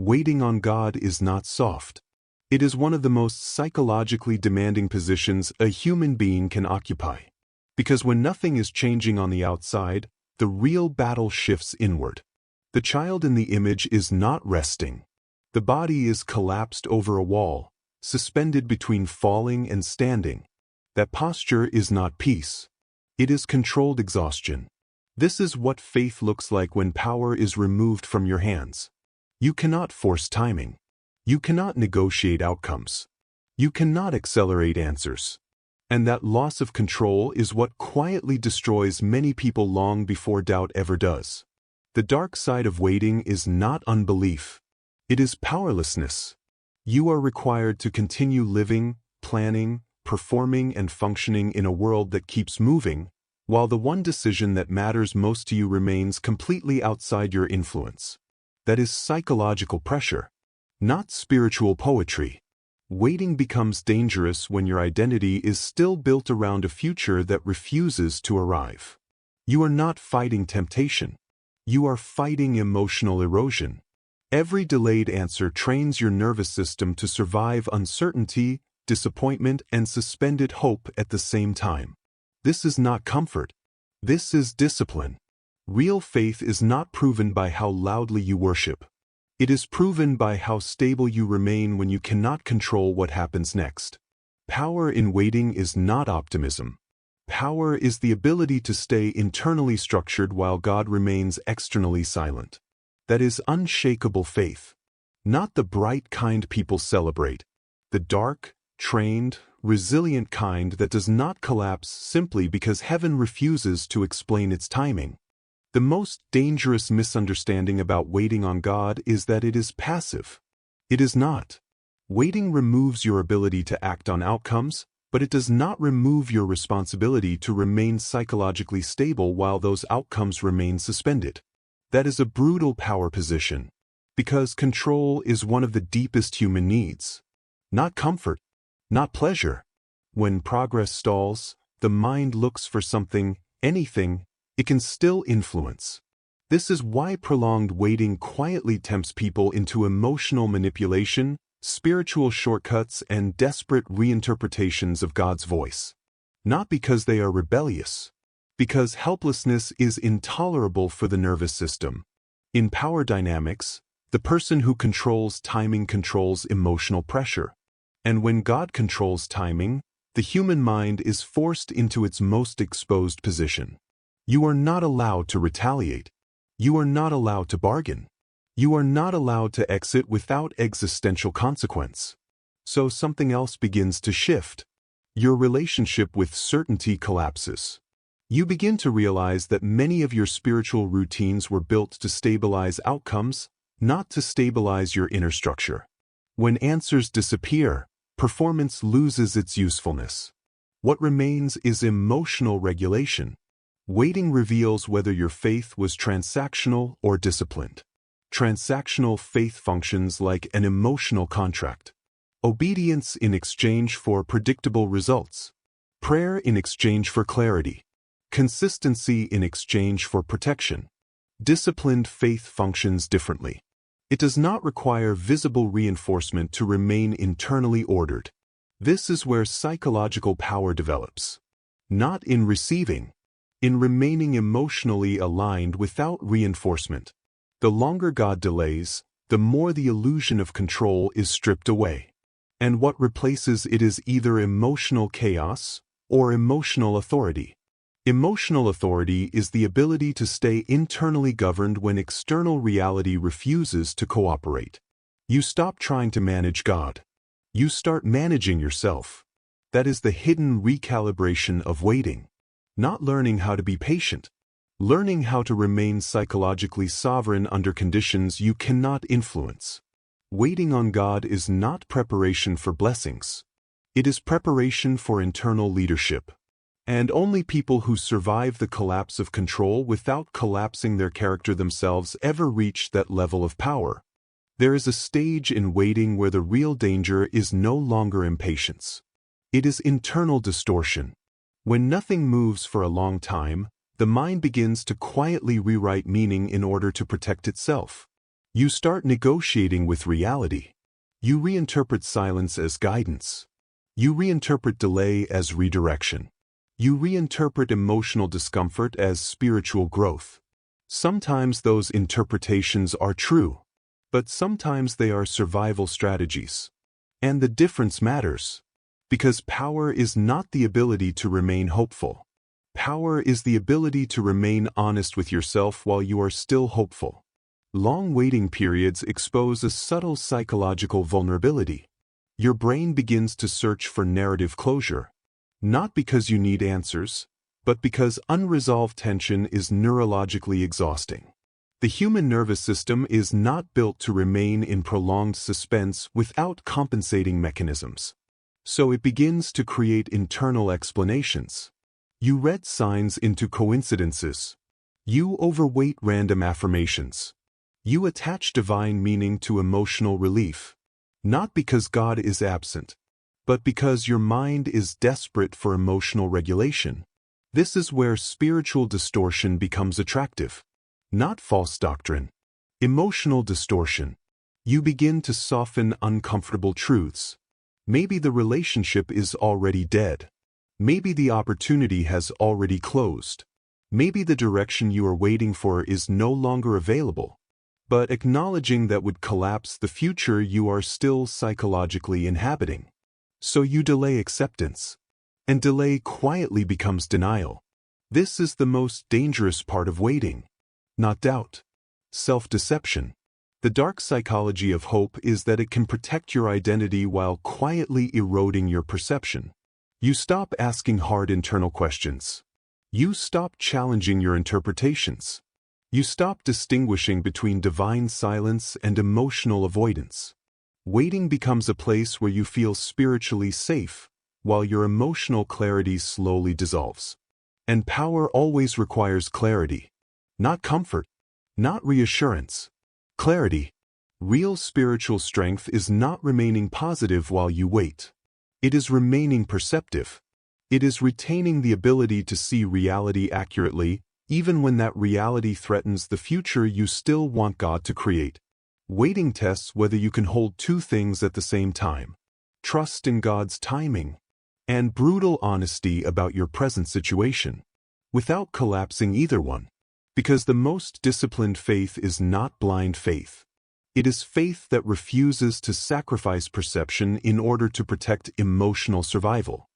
Waiting on God is not soft. It is one of the most psychologically demanding positions a human being can occupy. Because when nothing is changing on the outside, the real battle shifts inward. The child in the image is not resting. The body is collapsed over a wall, suspended between falling and standing. That posture is not peace. It is controlled exhaustion. This is what faith looks like when power is removed from your hands. You cannot force timing. You cannot negotiate outcomes. You cannot accelerate answers. And that loss of control is what quietly destroys many people long before doubt ever does. The dark side of waiting is not unbelief. It is powerlessness. You are required to continue living, planning, performing, and functioning in a world that keeps moving, while the one decision that matters most to you remains completely outside your influence. That is psychological pressure, not spiritual poetry. Waiting becomes dangerous when your identity is still built around a future that refuses to arrive. You are not fighting temptation. You are fighting emotional erosion. Every delayed answer trains your nervous system to survive uncertainty, disappointment, and suspended hope at the same time. This is not comfort. This is discipline. Real faith is not proven by how loudly you worship. It is proven by how stable you remain when you cannot control what happens next. Power in waiting is not optimism. Power is the ability to stay internally structured while God remains externally silent. That is unshakable faith. Not the bright kind people celebrate. The dark, trained, resilient kind that does not collapse simply because heaven refuses to explain its timing. The most dangerous misunderstanding about waiting on God is that it is passive. It is not. Waiting removes your ability to act on outcomes, but it does not remove your responsibility to remain psychologically stable while those outcomes remain suspended. That is a brutal power position, because control is one of the deepest human needs. Not comfort, not pleasure. When progress stalls, the mind looks for something, anything, it can still influence. This is why prolonged waiting quietly tempts people into emotional manipulation, spiritual shortcuts, and desperate reinterpretations of God's voice. Not because they are rebellious, because helplessness is intolerable for the nervous system. In power dynamics, the person who controls timing controls emotional pressure. And when God controls timing, the human mind is forced into its most exposed position. You are not allowed to retaliate. You are not allowed to bargain. You are not allowed to exit without existential consequence. So something else begins to shift. Your relationship with certainty collapses. You begin to realize that many of your spiritual routines were built to stabilize outcomes, not to stabilize your inner structure. When answers disappear, performance loses its usefulness. What remains is emotional regulation. Waiting reveals whether your faith was transactional or disciplined. Transactional faith functions like an emotional contract. Obedience in exchange for predictable results. Prayer in exchange for clarity. Consistency in exchange for protection. Disciplined faith functions differently. It does not require visible reinforcement to remain internally ordered. This is where psychological power develops. Not in receiving, in remaining emotionally aligned without reinforcement. The longer God delays, the more the illusion of control is stripped away. And what replaces it is either emotional chaos or emotional authority. Emotional authority is the ability to stay internally governed when external reality refuses to cooperate. You stop trying to manage God. You start managing yourself. That is the hidden recalibration of waiting. Not learning how to be patient. Learning how to remain psychologically sovereign under conditions you cannot influence. Waiting on God is not preparation for blessings. It is preparation for internal leadership. And only people who survive the collapse of control without collapsing their character themselves ever reach that level of power. There is a stage in waiting where the real danger is no longer impatience. It is internal distortion. When nothing moves for a long time, the mind begins to quietly rewrite meaning in order to protect itself. You start negotiating with reality. You reinterpret silence as guidance. You reinterpret delay as redirection. You reinterpret emotional discomfort as spiritual growth. Sometimes those interpretations are true, but sometimes they are survival strategies. And the difference matters, because power is not the ability to remain hopeful. Power is the ability to remain honest with yourself while you are still hopeful. Long waiting periods expose a subtle psychological vulnerability. Your brain begins to search for narrative closure, not because you need answers, but because unresolved tension is neurologically exhausting. The human nervous system is not built to remain in prolonged suspense without compensating mechanisms. So it begins to create internal explanations. You read signs into coincidences. You overweight random affirmations. You attach divine meaning to emotional relief. Not because God is absent, but because your mind is desperate for emotional regulation. This is where spiritual distortion becomes attractive. Not false doctrine. Emotional distortion. You begin to soften uncomfortable truths. Maybe the relationship is already dead. Maybe the opportunity has already closed. Maybe the direction you are waiting for is no longer available. But acknowledging that would collapse the future you are still psychologically inhabiting. So you delay acceptance. And delay quietly becomes denial. This is the most dangerous part of waiting. Not doubt. Self-deception. The dark psychology of hope is that it can protect your identity while quietly eroding your perception. You stop asking hard internal questions. You stop challenging your interpretations. You stop distinguishing between divine silence and emotional avoidance. Waiting becomes a place where you feel spiritually safe, while your emotional clarity slowly dissolves. And power always requires clarity. Not comfort. Not reassurance. Clarity. Real spiritual strength is not remaining positive while you wait. It is remaining perceptive. It is retaining the ability to see reality accurately, even when that reality threatens the future you still want God to create. Waiting tests whether you can hold two things at the same time: trust in God's timing, and brutal honesty about your present situation, without collapsing either one. Because the most disciplined faith is not blind faith. It is faith that refuses to sacrifice perception in order to protect emotional survival.